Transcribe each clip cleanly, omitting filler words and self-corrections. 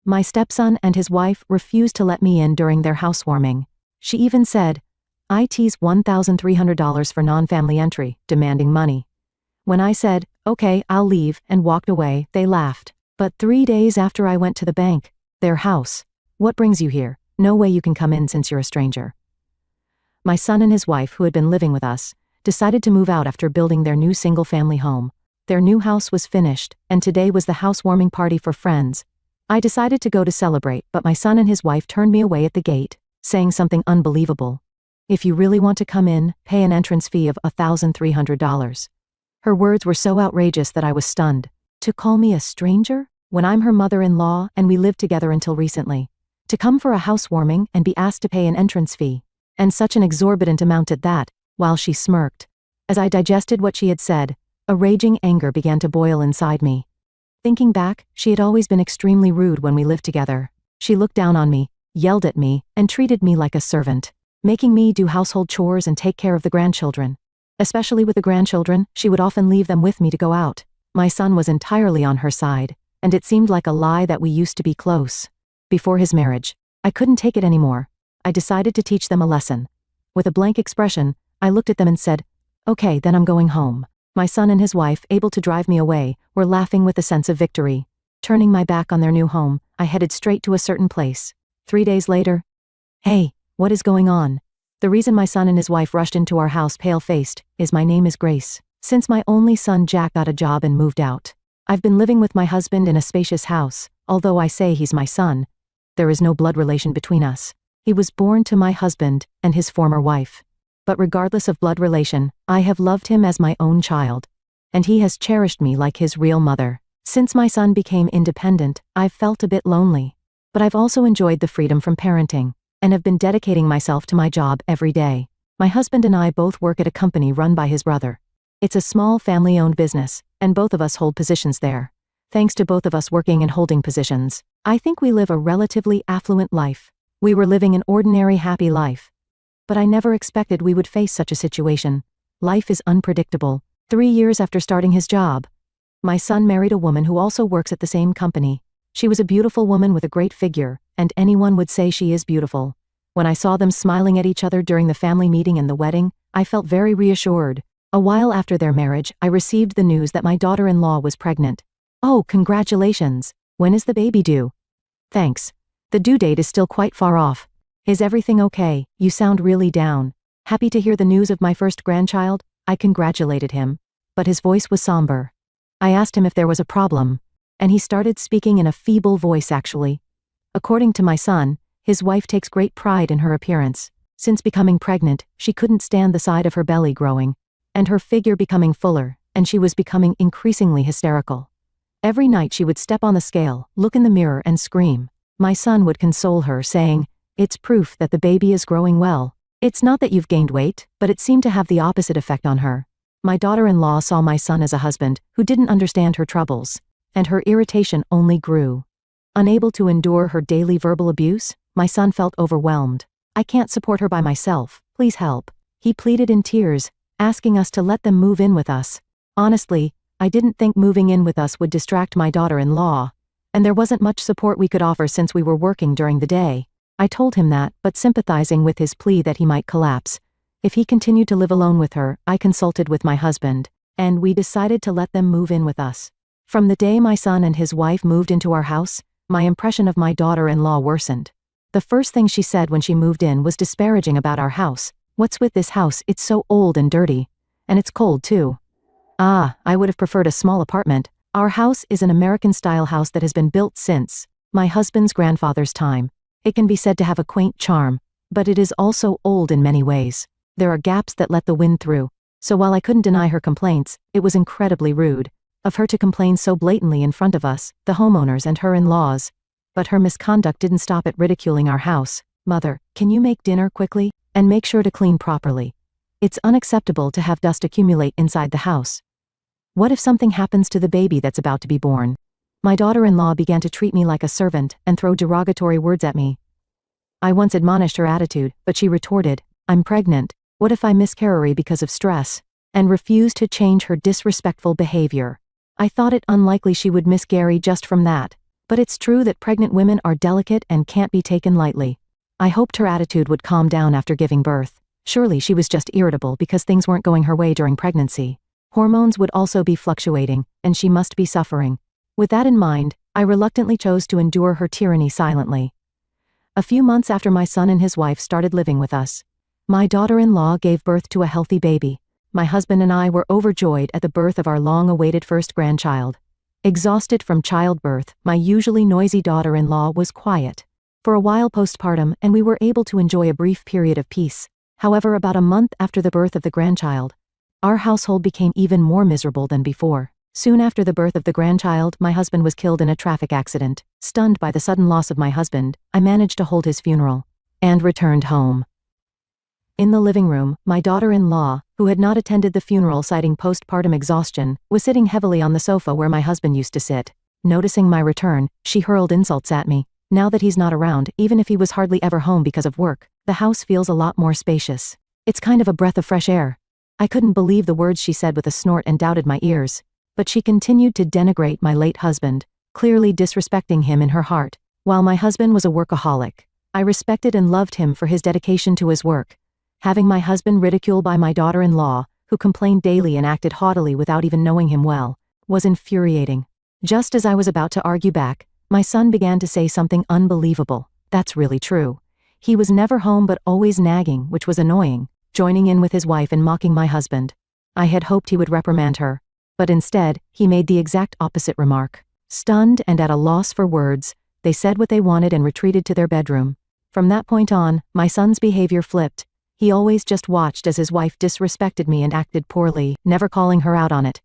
My stepson and his wife refused to let me in during their housewarming. She even said, "It's $1,300 for non-family entry," demanding money. When I said, "Okay, I'll leave," and walked away, they laughed. But 3 days after I went to the bank, their house. "What brings you here? No way you can come in since you're a stranger." My son and his wife, who had been living with us, decided to move out after building their new single-family home. Their new house was finished, and today was the housewarming party for friends. I decided to go to celebrate, but my son and his wife turned me away at the gate, saying something unbelievable. "If you really want to come in, pay an entrance fee of $1,300. Her words were so outrageous that I was stunned. To call me a stranger? When I'm her mother-in-law and we lived together until recently. To come for a housewarming and be asked to pay an entrance fee. And such an exorbitant amount at that, while she smirked. As I digested what she had said, a raging anger began to boil inside me. Thinking back, she had always been extremely rude when we lived together. She looked down on me, yelled at me, and treated me like a servant, making me do household chores and take care of the grandchildren. Especially with the grandchildren, she would often leave them with me to go out. My son was entirely on her side, and it seemed like a lie that we used to be close. Before his marriage, I couldn't take it anymore. I decided to teach them a lesson. With a blank expression, I looked at them and said, "Okay, then I'm going home." My son and his wife, able to drive me away, were laughing with a sense of victory. Turning my back on their new home, I headed straight to a certain place. 3 days later, "Hey, what is going on?" The reason my son and his wife rushed into our house pale-faced is my name is Grace. Since my only son Jack got a job and moved out, I've been living with my husband in a spacious house. Although I say he's my son, there is no blood relation between us. He was born to my husband and his former wife. But regardless of blood relation, I have loved him as my own child. And he has cherished me like his real mother. Since my son became independent, I've felt a bit lonely. But I've also enjoyed the freedom from parenting, and have been dedicating myself to my job every day. My husband and I both work at a company run by his brother. It's a small family-owned business, and both of us hold positions there. Thanks to both of us working and holding positions, I think we live a relatively affluent life. We were living an ordinary happy life. But I never expected we would face such a situation. Life is unpredictable. 3 years after starting his job, my son married a woman who also works at the same company. She was a beautiful woman with a great figure, and anyone would say she is beautiful. When I saw them smiling at each other during the family meeting and the wedding, I felt very reassured. A while after their marriage, I received the news that my daughter-in-law was pregnant. "Oh, congratulations. When is the baby due?" "Thanks. The due date is still quite far off. Is everything okay? You sound really down." Happy to hear the news of my first grandchild, I congratulated him. But his voice was somber. I asked him if there was a problem, and he started speaking in a feeble voice actually. According to my son, his wife takes great pride in her appearance. Since becoming pregnant, she couldn't stand the side of her belly growing, and her figure becoming fuller, and she was becoming increasingly hysterical. Every night she would step on the scale, look in the mirror and scream. My son would console her, saying, "It's proof that the baby is growing well. It's not that you've gained weight," but it seemed to have the opposite effect on her. My daughter-in-law saw my son as a husband who didn't understand her troubles, and her irritation only grew. Unable to endure her daily verbal abuse, my son felt overwhelmed. "I can't support her by myself, please help." He pleaded in tears, asking us to let them move in with us. Honestly, I didn't think moving in with us would distract my daughter-in-law, and there wasn't much support we could offer since we were working during the day. I told him that, but sympathizing with his plea that he might collapse if he continued to live alone with her, I consulted with my husband, and we decided to let them move in with us. From the day my son and his wife moved into our house, my impression of my daughter-in-law worsened. The first thing she said when she moved in was disparaging about our house. "What's with this house? It's so old and dirty. And it's cold too." I would have preferred a small apartment. Our house is an American-style house that has been built since my husband's grandfather's time. It can be said to have a quaint charm, but it is also old in many ways. There are gaps that let the wind through. So while I couldn't deny her complaints, it was incredibly rude of her to complain so blatantly in front of us, the homeowners and her in-laws. But her misconduct didn't stop at ridiculing our house. "Mother, can you make dinner quickly? And make sure to clean properly. It's unacceptable to have dust accumulate inside the house. What if something happens to the baby that's about to be born?" My daughter-in-law began to treat me like a servant and throw derogatory words at me. I once admonished her attitude, but she retorted, "I'm pregnant. What if I miscarry because of stress?" and refused to change her disrespectful behavior. I thought it unlikely she would miscarry just from that. But it's true that pregnant women are delicate and can't be taken lightly. I hoped her attitude would calm down after giving birth. Surely she was just irritable because things weren't going her way during pregnancy. Hormones would also be fluctuating, and she must be suffering. With that in mind, I reluctantly chose to endure her tyranny silently. A few months after my son and his wife started living with us, my daughter-in-law gave birth to a healthy baby. My husband and I were overjoyed at the birth of our long-awaited first grandchild. Exhausted from childbirth, my usually noisy daughter-in-law was quiet for a while postpartum, and we were able to enjoy a brief period of peace. However, about a month after the birth of the grandchild, our household became even more miserable than before. Soon after the birth of the grandchild, my husband was killed in a traffic accident. Stunned by the sudden loss of my husband, I managed to hold his funeral and returned home. In the living room, my daughter-in-law, who had not attended the funeral citing postpartum exhaustion, was sitting heavily on the sofa where my husband used to sit. Noticing my return, she hurled insults at me. Now that he's not around, even if he was hardly ever home because of work, the house feels a lot more spacious. It's kind of a breath of fresh air. I couldn't believe the words she said with a snort and doubted my ears. But she continued to denigrate my late husband, clearly disrespecting him in her heart. While my husband was a workaholic, I respected and loved him for his dedication to his work. Having my husband ridiculed by my daughter-in-law, who complained daily and acted haughtily without even knowing him well, was infuriating. Just as I was about to argue back, my son began to say something unbelievable. That's really true. He was never home but always nagging, which was annoying, joining in with his wife and mocking my husband. I had hoped he would reprimand her, but instead, he made the exact opposite remark. Stunned and at a loss for words, they said what they wanted and retreated to their bedroom. From that point on, my son's behavior flipped. He always just watched as his wife disrespected me and acted poorly, never calling her out on it.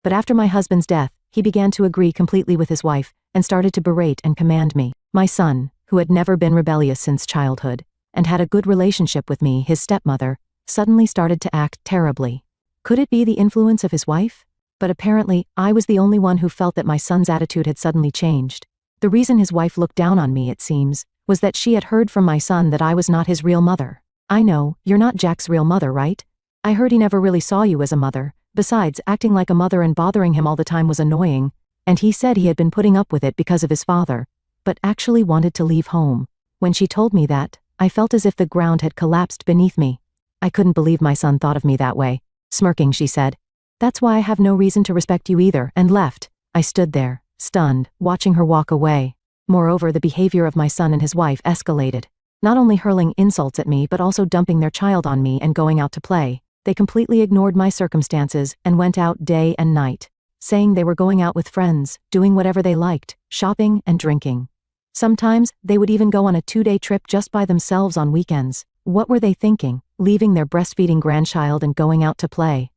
But after my husband's death, he began to agree completely with his wife and started to berate and command me. My son, who had never been rebellious since childhood and had a good relationship with me, his stepmother, suddenly started to act terribly. Could it be the influence of his wife? But apparently, I was the only one who felt that my son's attitude had suddenly changed. The reason his wife looked down on me, it seems, was that she had heard from my son that I was not his real mother. I know, you're not Jack's real mother, right? I heard he never really saw you as a mother. Besides, acting like a mother and bothering him all the time was annoying, and he said he had been putting up with it because of his father, but actually wanted to leave home. When she told me that, I felt as if the ground had collapsed beneath me. I couldn't believe my son thought of me that way. Smirking, she said, "That's why I have no reason to respect you either," and left. I stood there, stunned, watching her walk away. Moreover, the behavior of my son and his wife escalated. Not only hurling insults at me but also dumping their child on me and going out to play. They completely ignored my circumstances and went out day and night, saying they were going out with friends, doing whatever they liked, shopping and drinking. Sometimes, they would even go on a 2-day trip just by themselves on weekends. What were they thinking, leaving their breastfeeding grandchild and going out to play?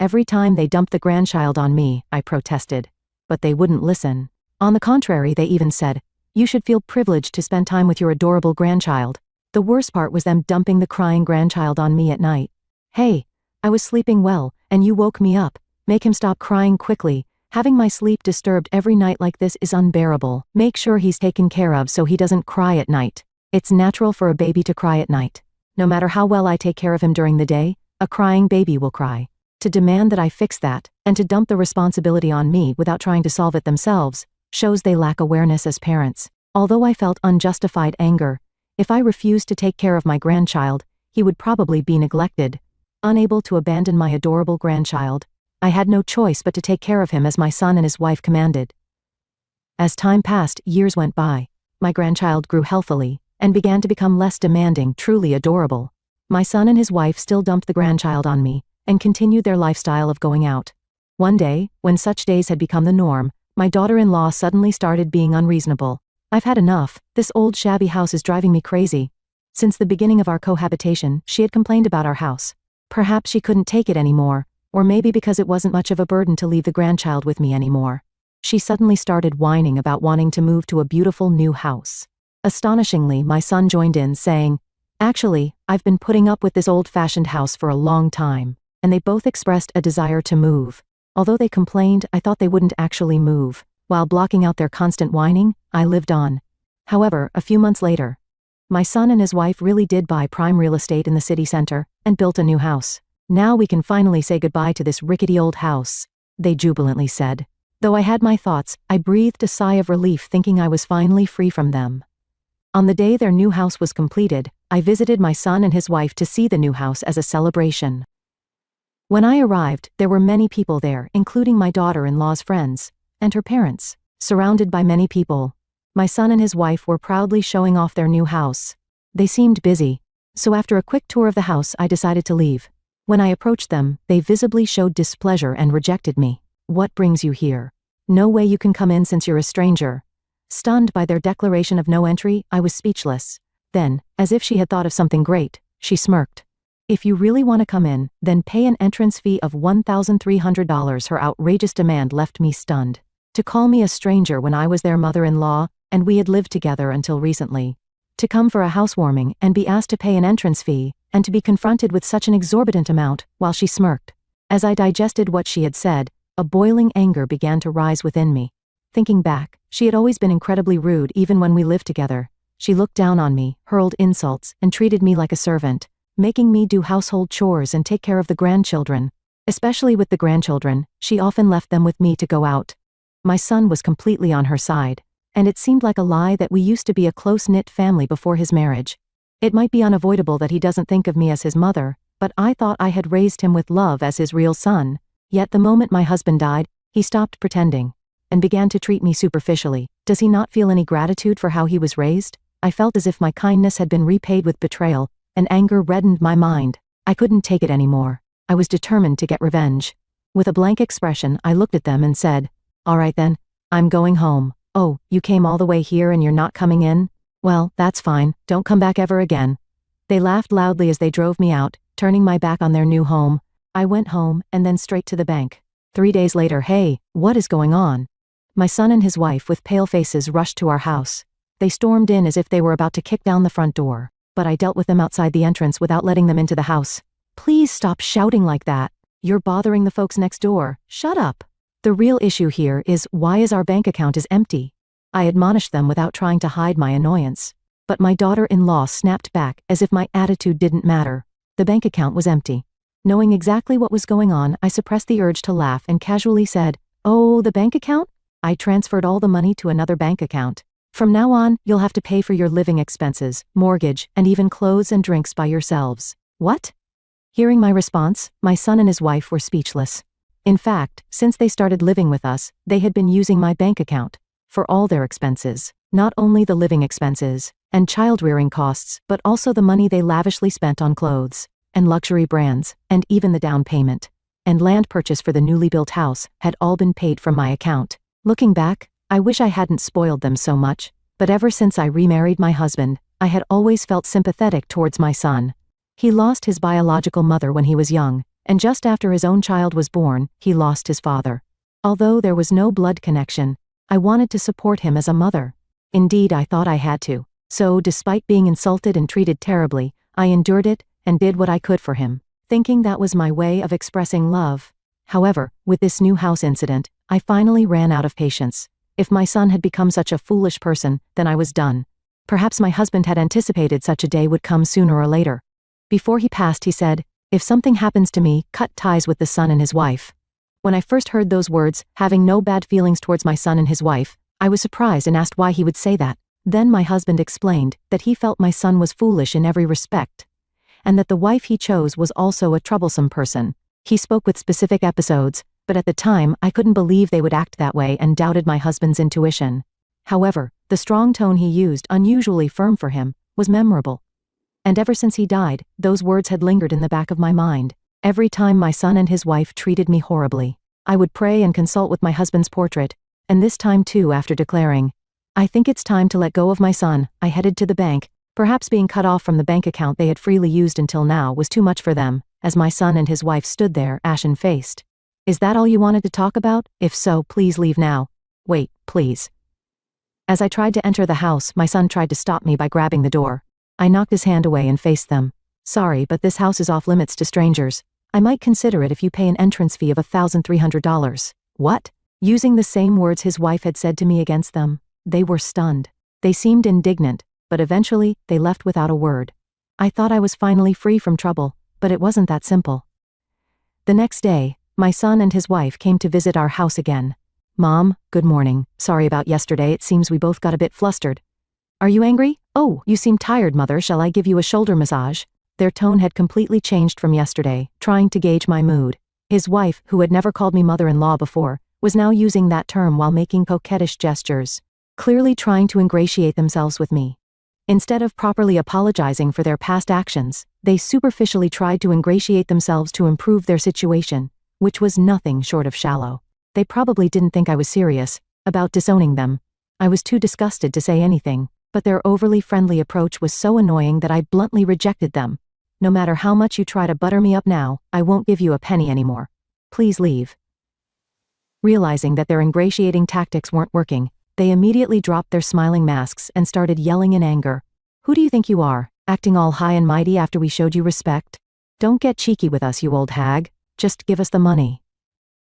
Every time they dumped the grandchild on me, I protested. But they wouldn't listen. On the contrary, they even said, "You should feel privileged to spend time with your adorable grandchild." The worst part was them dumping the crying grandchild on me at night. "Hey, I was sleeping well, and you woke me up. Make him stop crying quickly. Having my sleep disturbed every night like this is unbearable. Make sure he's taken care of so he doesn't cry at night. It's natural for a baby to cry at night. No matter how well I take care of him during the day, a crying baby will cry." To demand that I fix that, and to dump the responsibility on me without trying to solve it themselves, shows they lack awareness as parents. Although I felt unjustified anger, if I refused to take care of my grandchild, he would probably be neglected. Unable to abandon my adorable grandchild, I had no choice but to take care of him as my son and his wife commanded. As time passed, years went by. My grandchild grew healthily, and began to become less demanding, truly adorable. My son and his wife still dumped the grandchild on me, and continued their lifestyle of going out. One day, when such days had become the norm, my daughter-in-law suddenly started being unreasonable. "I've had enough. This old shabby house is driving me crazy." Since the beginning of our cohabitation, she had complained about our house. Perhaps she couldn't take it anymore, or maybe because it wasn't much of a burden to leave the grandchild with me anymore. She suddenly started whining about wanting to move to a beautiful new house. Astonishingly, my son joined in, saying, "Actually, I've been putting up with this old-fashioned house for a long time," and they both expressed a desire to move. Although they complained, I thought they wouldn't actually move. While blocking out their constant whining, I lived on. However, a few months later, my son and his wife really did buy prime real estate in the city center and built a new house. "Now we can finally say goodbye to this rickety old house," they jubilantly said. Though I had my thoughts, I breathed a sigh of relief thinking I was finally free from them. On the day their new house was completed, I visited my son and his wife to see the new house as a celebration. When I arrived, there were many people there, including my daughter-in-law's friends, and her parents. Surrounded by many people, my son and his wife were proudly showing off their new house. They seemed busy, so after a quick tour of the house I decided to leave. When I approached them, they visibly showed displeasure and rejected me. "What brings you here? No way you can come in since you're a stranger." Stunned by their declaration of no entry, I was speechless. Then, as if she had thought of something great, she smirked. "If you really want to come in, then pay an entrance fee of $1,300. Her outrageous demand left me stunned. To call me a stranger when I was their mother-in-law, and we had lived together until recently. To come for a housewarming and be asked to pay an entrance fee, and to be confronted with such an exorbitant amount, while she smirked. As I digested what she had said, a boiling anger began to rise within me. Thinking back, she had always been incredibly rude even when we lived together. She looked down on me, hurled insults, and treated me like a servant, making me do household chores and take care of the grandchildren. Especially with the grandchildren, she often left them with me to go out. My son was completely on her side, and it seemed like a lie that we used to be a close-knit family before his marriage. It might be unavoidable that he doesn't think of me as his mother, but I thought I had raised him with love as his real son. Yet the moment my husband died, he stopped pretending and began to treat me superficially. Does he not feel any gratitude for how he was raised? I felt as if my kindness had been repaid with betrayal, and anger reddened my mind. I couldn't take it anymore. I was determined to get revenge. With a blank expression, I looked at them and said, "All right then, I'm going home." "Oh, you came all the way here and you're not coming in? Well, that's fine, don't come back ever again." They laughed loudly as they drove me out, turning my back on their new home. I went home, and then straight to the bank. 3 days later, "Hey, what is going on?" My son and his wife with pale faces rushed to our house. They stormed in as if they were about to kick down the front door, but I dealt with them outside the entrance without letting them into the house. "Please stop shouting like that. You're bothering the folks next door. Shut up. The real issue here is, why is our bank account is empty?" I admonished them without trying to hide my annoyance. But my daughter-in-law snapped back as if my attitude didn't matter. The bank account was empty. Knowing exactly what was going on, I suppressed the urge to laugh and casually said, "Oh, the bank account? I transferred all the money to another bank account. From now on, you'll have to pay for your living expenses, mortgage, and even clothes and drinks by yourselves." "What?" Hearing my response, my son and his wife were speechless. In fact, since they started living with us, they had been using my bank account for all their expenses, not only the living expenses and child-rearing costs, but also the money they lavishly spent on clothes and luxury brands, and even the down payment and land purchase for the newly built house had all been paid from my account. Looking back, I wish I hadn't spoiled them so much, but ever since I remarried my husband, I had always felt sympathetic towards my son. He lost his biological mother when he was young, and just after his own child was born, he lost his father. Although there was no blood connection, I wanted to support him as a mother. Indeed, I thought I had to. So, despite being insulted and treated terribly, I endured it and did what I could for him, thinking that was my way of expressing love. However, with this new house incident, I finally ran out of patience. If my son had become such a foolish person, then I was done. Perhaps my husband had anticipated such a day would come sooner or later. Before he passed, he said, "If something happens to me, cut ties with the son and his wife." When I first heard those words, having no bad feelings towards my son and his wife, I was surprised and asked why he would say that. Then my husband explained that he felt my son was foolish in every respect, and that the wife he chose was also a troublesome person. He spoke with specific episodes, but at the time I couldn't believe they would act that way and doubted my husband's intuition. However, the strong tone he used, unusually firm for him, was memorable. And ever since he died, those words had lingered in the back of my mind. Every time my son and his wife treated me horribly, I would pray and consult with my husband's portrait, and this time too, after declaring, "I think it's time to let go of my son," I headed to the bank. Perhaps being cut off from the bank account they had freely used until now was too much for them, as my son and his wife stood there, ashen-faced. "Is that all you wanted to talk about? If so, please leave now." "Wait, please." As I tried to enter the house, my son tried to stop me by grabbing the door. I knocked his hand away and faced them. "Sorry, but this house is off limits to strangers. I might consider it if you pay an entrance fee of $1,300. "What?" Using the same words his wife had said to me against them. They were stunned. They seemed indignant, but eventually, they left without a word. I thought I was finally free from trouble, but it wasn't that simple. The next day, my son and his wife came to visit our house again. Mom, good morning. Sorry about yesterday, it seems we both got a bit flustered. Are you angry? Oh, you seem tired, Mother. Shall I give you a shoulder massage? Their tone had completely changed from yesterday, trying to gauge my mood. His wife, who had never called me mother-in-law before, was now using that term while making coquettish gestures, clearly trying to ingratiate themselves with me. Instead of properly apologizing for their past actions, they superficially tried to ingratiate themselves to improve their situation, which was nothing short of shallow. They probably didn't think I was serious about disowning them. I was too disgusted to say anything, but their overly friendly approach was so annoying that I bluntly rejected them. No matter how much you try to butter me up now, I won't give you a penny anymore. Please leave. Realizing that their ingratiating tactics weren't working, they immediately dropped their smiling masks and started yelling in anger. Who do you think you are, acting all high and mighty after we showed you respect? Don't get cheeky with us, you old hag. Just give us the money.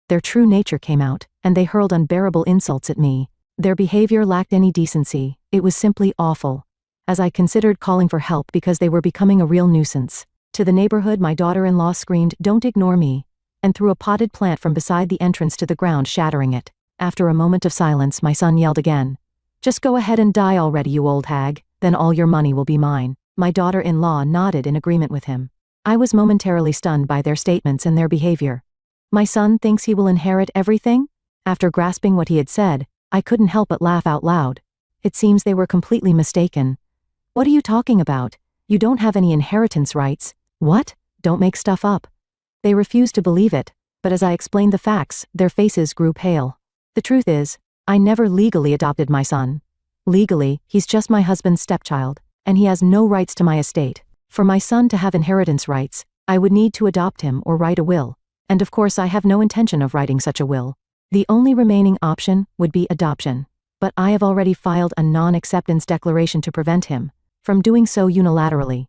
Their true nature came out, and they hurled unbearable insults at me. Their behavior lacked any decency. It was simply awful. As I considered calling for help because they were becoming a real nuisance. To the neighborhood, my daughter-in-law screamed, "Don't ignore me," and threw a potted plant from beside the entrance to the ground, shattering it. After a moment of silence, my son yelled again. "Just go ahead and die already, you old hag, then all your money will be mine." My daughter-in-law nodded in agreement with him. I was momentarily stunned by their statements and their behavior. My son thinks he will inherit everything? After grasping what he had said, I couldn't help but laugh out loud. It seems they were completely mistaken. What are you talking about? You don't have any inheritance rights. What? Don't make stuff up. They refused to believe it, but as I explained the facts, their faces grew pale. The truth is, I never legally adopted my son. Legally, he's just my husband's stepchild, and he has no rights to my estate. For my son to have inheritance rights, I would need to adopt him or write a will. And of course I have no intention of writing such a will. The only remaining option would be adoption. But I have already filed a non-acceptance declaration to prevent him from doing so unilaterally.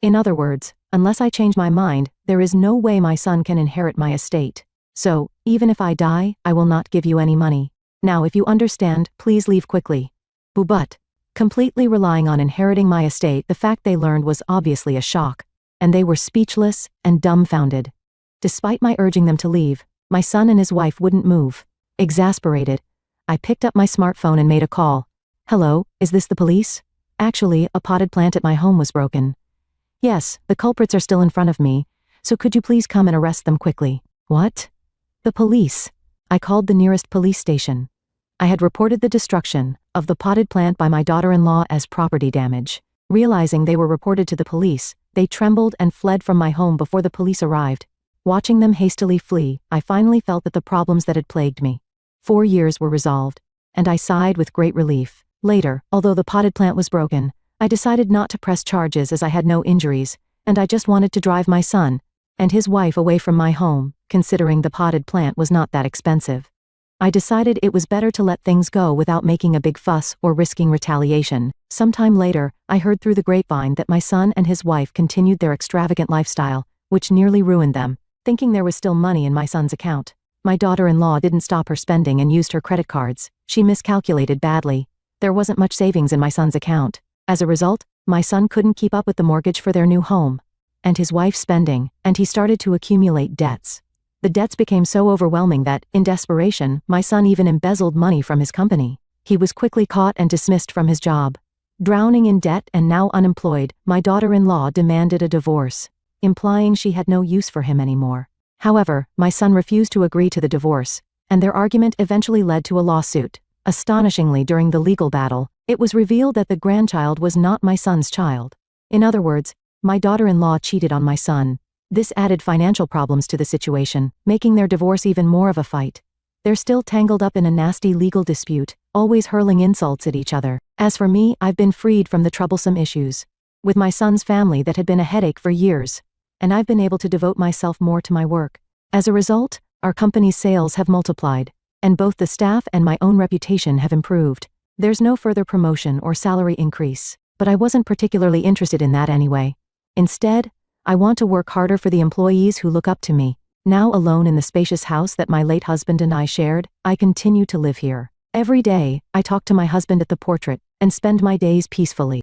In other words, unless I change my mind, there is no way my son can inherit my estate. So, even if I die, I will not give you any money. Now if you understand, please leave quickly. But, completely relying on inheriting my estate, the fact they learned was obviously a shock, and they were speechless and dumbfounded. Despite my urging them to leave, my son and his wife wouldn't move. Exasperated, I picked up my smartphone and made a call. "Hello, is this the police? Actually, a potted plant at my home was broken. Yes, the culprits are still in front of me, so could you please come and arrest them quickly?" What? The police. I called the nearest police station. I had reported the destruction of the potted plant by my daughter-in-law as property damage. Realizing they were reported to the police, they trembled and fled from my home before the police arrived. Watching them hastily flee, I finally felt that the problems that had plagued me 4 years were resolved, and I sighed with great relief. Later, although the potted plant was broken, I decided not to press charges as I had no injuries, and I just wanted to drive my son and his wife away from my home, considering the potted plant was not that expensive. I decided it was better to let things go without making a big fuss or risking retaliation. Sometime later, I heard through the grapevine that my son and his wife continued their extravagant lifestyle, which nearly ruined them. Thinking there was still money in my son's account, my daughter-in-law didn't stop her spending and used her credit cards. She miscalculated badly. There wasn't much savings in my son's account. As a result, my son couldn't keep up with the mortgage for their new home and his wife's spending, and he started to accumulate debts. The debts became so overwhelming that, in desperation, my son even embezzled money from his company. He was quickly caught and dismissed from his job. Drowning in debt and now unemployed, my daughter-in-law demanded a divorce, implying she had no use for him anymore. However, my son refused to agree to the divorce, and their argument eventually led to a lawsuit. Astonishingly, during the legal battle, it was revealed that the grandchild was not my son's child. In other words, my daughter-in-law cheated on my son. This added financial problems to the situation, making their divorce even more of a fight. They're still tangled up in a nasty legal dispute, always hurling insults at each other. As for me, I've been freed from the troublesome issues with my son's family that had been a headache for years, and I've been able to devote myself more to my work. As a result, our company's sales have multiplied, and both the staff and my own reputation have improved. There's no further promotion or salary increase, but I wasn't particularly interested in that anyway. Instead, I want to work harder for the employees who look up to me. Now alone in the spacious house that my late husband and I shared, I continue to live here. Every day, I talk to my husband at the portrait and spend my days peacefully.